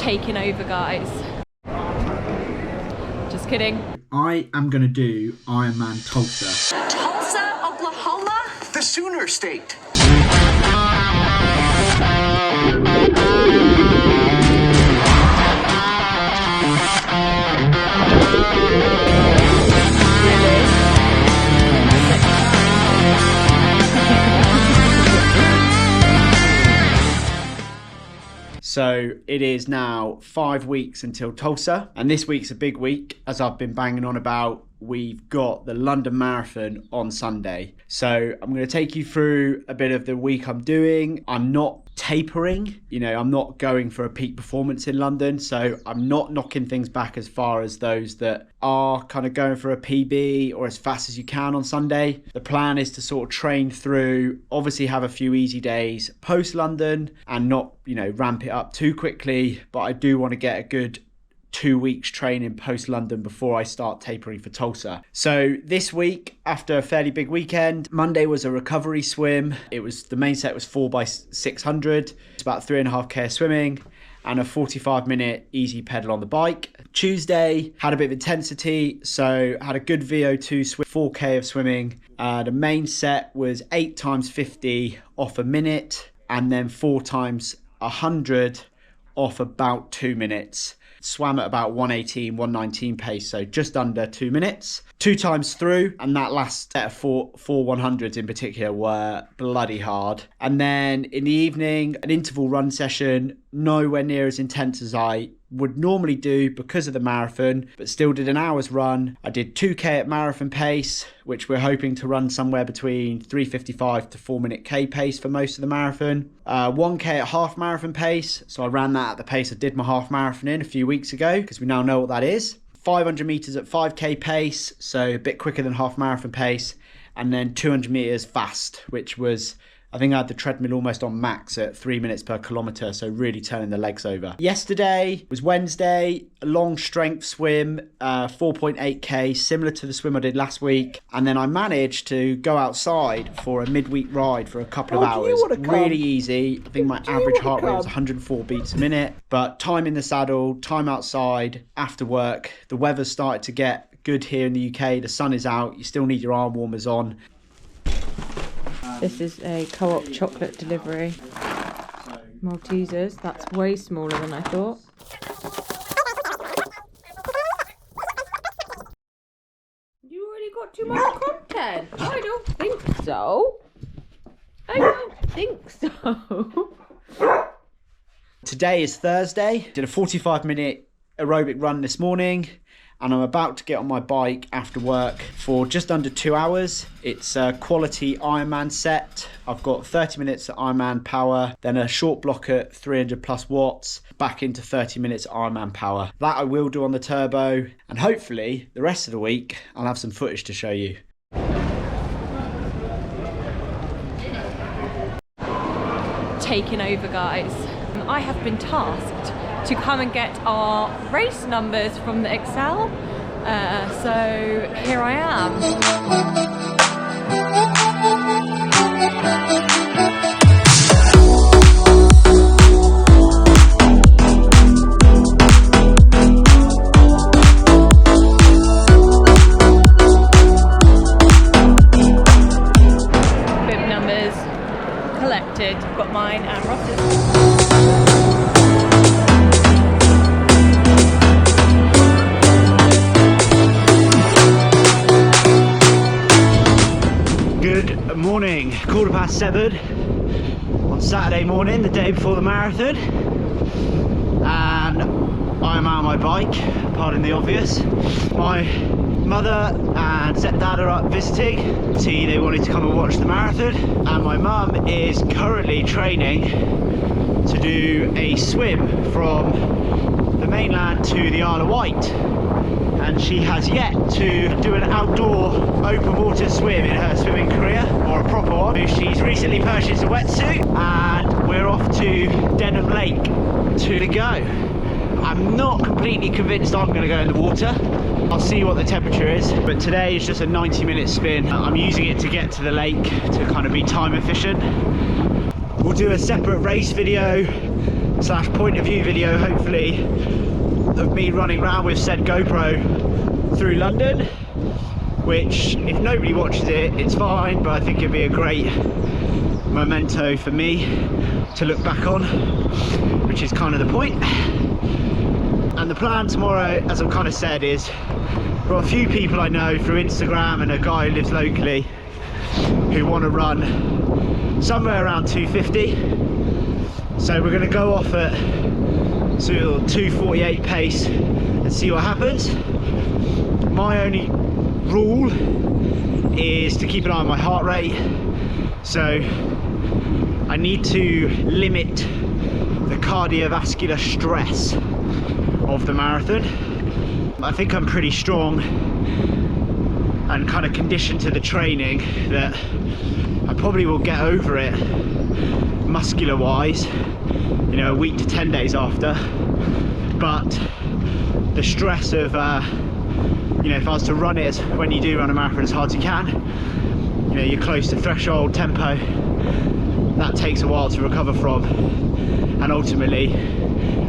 taking over, guys. Just kidding. I am going to do Ironman Tulsa. Tulsa, Oklahoma? The Sooner State. So it is now 5 weeks until Tulsa, and this week's a big week, as I've been banging on about. We've got the London Marathon on Sunday. So I'm going to take you through a bit of the week I'm doing. I'm not tapering, I'm not going for a peak performance in London. So I'm not knocking things back as far as those that are kind of going for a PB or as fast as you can on Sunday. The plan is to sort of train through, obviously have a few easy days post London and not, ramp it up too quickly. But I do want to get a good 2 weeks training post London before I start tapering for Tulsa. So this week, after a fairly big weekend, Monday was a recovery swim. The main set was 4x600. It's about 3.5k of swimming and a 45-minute easy pedal on the bike. Tuesday had a bit of intensity, so had a good VO2 swim, 4k of swimming. The main set was 8x50 off a minute and then 4x100 off about 2 minutes. Swam at about 118, 119 pace, so just under 2 minutes. 2 times through, and that last set of four 100s in particular were bloody hard. And then in the evening, an interval run session, nowhere near as intense as I would normally do because of the marathon, but still did an hour's run. I did 2k at marathon pace, which we're hoping to run somewhere between 3:55 to 4-minute K pace for most of the marathon. 1k at half marathon pace, so I ran that at the pace I did my half marathon in a few weeks ago, because we now know what that is. 500 meters at 5k pace, so a bit quicker than half marathon pace, and then 200 meters fast, which was, I think I had the treadmill almost on max at 3 minutes per kilometre, so really turning the legs over. Yesterday was Wednesday, a long strength swim, 4.8k, similar to the swim I did last week. And then I managed to go outside for a midweek ride for a couple of hours. Really easy. I think my average heart rate was 104 beats a minute. But time in the saddle, time outside, after work. The weather's started to get good here in the UK. The sun is out. You still need your arm warmers on. This is a co-op chocolate delivery. Maltesers, that's way smaller than I thought. You already got too much content. I don't think so. I don't think so. Today is Thursday. Did a 45-minute aerobic run this morning. And I'm about to get on my bike after work for just under 2 hours. It's a quality Ironman set. I've got 30 minutes at Ironman power, then a short block at 300 plus watts, back into 30 minutes at Ironman power. That I will do on the turbo, and hopefully the rest of the week I'll have some footage to show you. Taking over, guys. I have been tasked to come and get our race numbers from the Excel. So here I am. Bib numbers collected. Got mine and Ross's. Morning, 7:15 on Saturday morning, the day before the marathon, and I'm out on my bike, pardon the obvious. My mother and stepdad are up visiting. They wanted to come and watch the marathon, and my mum is currently training to do a swim from the mainland to the Isle of Wight. And she has yet to do an outdoor open water swim in her swimming career, or a proper one. She's recently purchased a wetsuit and we're off to Denham Lake to go. I'm not completely convinced I'm going to go in the water. I'll see what the temperature is, but today is just a 90-minute spin. I'm using it to get to the lake to kind of be time efficient. We'll do a separate race video / point of view video, hopefully, of me running around with said GoPro through London, which if nobody watches it, it's fine, but I think it'd be a great memento for me to look back on, which is kind of the point. And the plan tomorrow, as I've kind of said, is I've got a few people I know through Instagram and a guy who lives locally who want to run somewhere around 250. So we're going to go off at sort of 2:48 pace and see what happens. My only rule is to keep an eye on my heart rate. So I need to limit the cardiovascular stress of the marathon. I think I'm pretty strong and kind of conditioned to the training that I probably will get over it muscular wise, you know, a week to 10 days after. But the stress of you know, if I was to run it, when you do run a marathon as hard as you can, you know, you're close to threshold tempo, that takes a while to recover from, and ultimately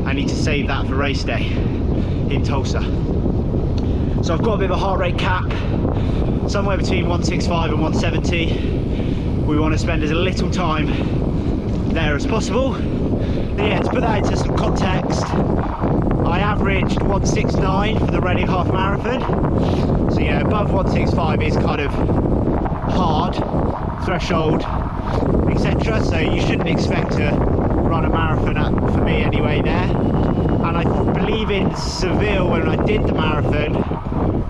I need to save that for race day in Tulsa. So I've got a bit of a heart rate cap, somewhere between 165 and 170. We want to spend as little time there as possible. Yeah, to put that into some context, I averaged 169 for the Reading half marathon. So yeah, above 165 is kind of hard threshold, etc. So you shouldn't expect to run a marathon at, for me anyway, there. And I believe in Seville, when I did the marathon,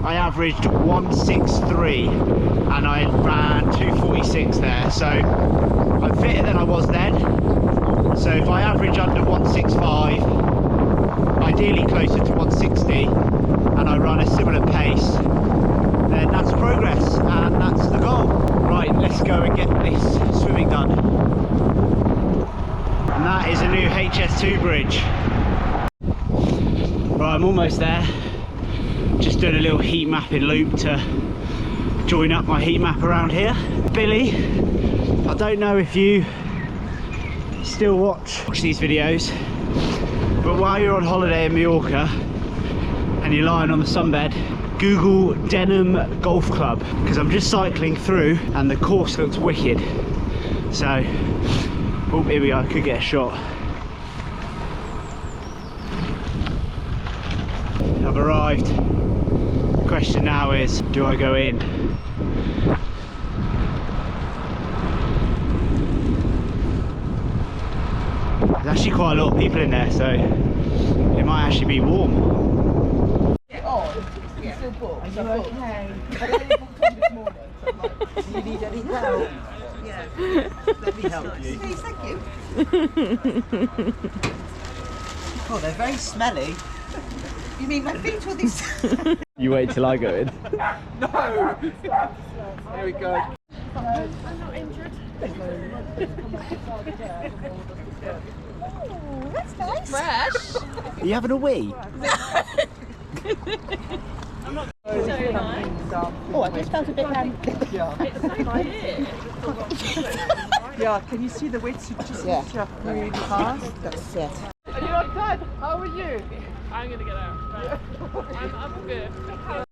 I averaged 163 and I ran 2:46 there. So I'm fitter than I was then. So if I average under 165, ideally closer to 160, and I run a similar pace, then that's progress and that's the goal. Right, let's go and get this swimming done. And that is a new HS2 bridge. Right, I'm almost there. Just doing a little heat mapping loop to join up my heat map around here. Billy, I don't know if you still watch these videos, but while you're on holiday in Mallorca and you're lying on the sunbed, Google Denham Golf Club, because I'm just cycling through and the course looks wicked. So, oh, here we go, I could get a shot. I've arrived. The question now is, do I go in? There's actually quite a lot of people in there, so it might actually be warm. Are you okay? I only booked on this morning, so I'm like, do you need any help? Yeah. Let me help you. Please, thank you. Oh, they're very smelly. You mean my feet or these? You wait till I go in. No! There we go. I'm not injured. Oh, that's nice. Fresh. Are you having a wee? I'm not so nice. Oh, I just felt a bit Yeah. It's so clear. Yeah, can you see the wetsuit just really fast? That's it. Are you on time? How are you? I'm gonna get out. Right. I'm good.